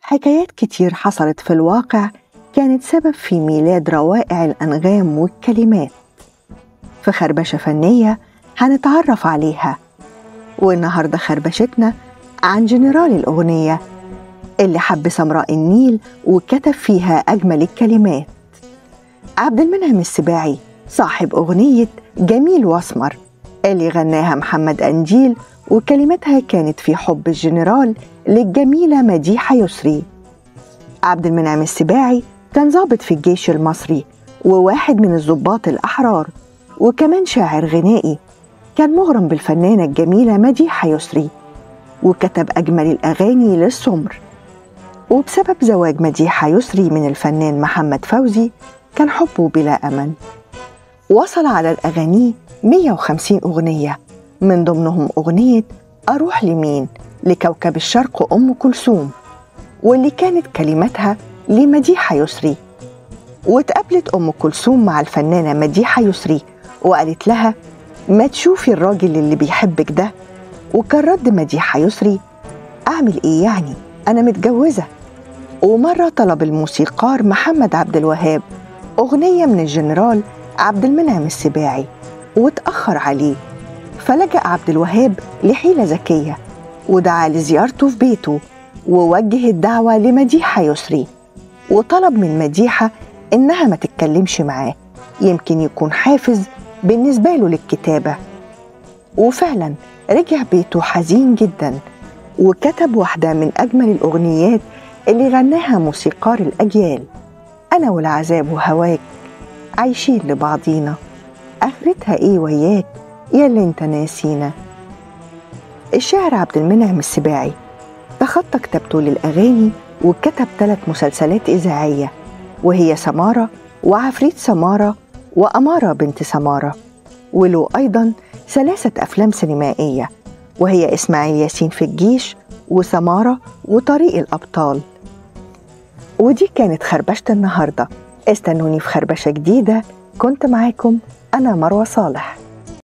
حكايات كتير حصلت في الواقع كانت سبب في ميلاد روائع الأنغام والكلمات. في خربشة فنية هنتعرف عليها، والنهاردة خربشتنا عن جنرال الأغنية اللي حب سمراء النيل وكتب فيها أجمل الكلمات. عبد المنعم السباعي صاحب أغنية جميل واسمر اللي غناها محمد أنجيل، وكلماتها كانت في حب الجنرال للجميلة مديحة يسري. عبد المنعم السباعي كان ضابط في الجيش المصري وواحد من الضباط الأحرار، وكمان شاعر غنائي. كان مغرم بالفنانة الجميلة مديحة يسري، وكتب أجمل الأغاني للسمر. وبسبب زواج مديحة يسري من الفنان محمد فوزي كان حبه بلا أمل. وصل على الأغاني 150 أغنية، من ضمنهم أغنية أروح لمين لكوكب الشرق أم كلثوم، واللي كانت كلماتها لمديحة يسري. واتقابلت أم كلثوم مع الفنانة مديحة يسري وقالت لها ما تشوفي الراجل اللي بيحبك ده. وكان رد مديحة يسري أعمل إيه يعني أنا متجوزة. ومرة طلب الموسيقار محمد عبد الوهاب أغنية من الجنرال عبد المنعم السباعي واتأخر عليه، فلجأ عبد الوهاب لحيلة ذكية ودعا لزيارته في بيته، ووجه الدعوة لمديحة يسري وطلب من مديحة إنها ما تتكلمش معاه، يمكن يكون حافز بالنسبة له للكتابة. وفعلا رجع بيته حزين جدا، وكتب واحدة من أجمل الأغنيات اللي غناها موسيقار الأجيال، أنا والعذاب وهواك عايشين لبعضينا، آخرتها إيه وياك يا اللي انت ناسينا. الشاعر عبد المنعم السباعي تخطى كتابته للأغاني وكتب 3 مسلسلات إذاعية، وهي سمارة وعفريت سمارة وأمارة بنت سمارة. وله أيضا 3 أفلام سينمائية، وهي إسماعيل ياسين في الجيش وسمارة وطريق الأبطال. ودي كانت خربشة النهاردة، استنوني في خربشة جديدة. كنت معاكم أنا مروة صالح.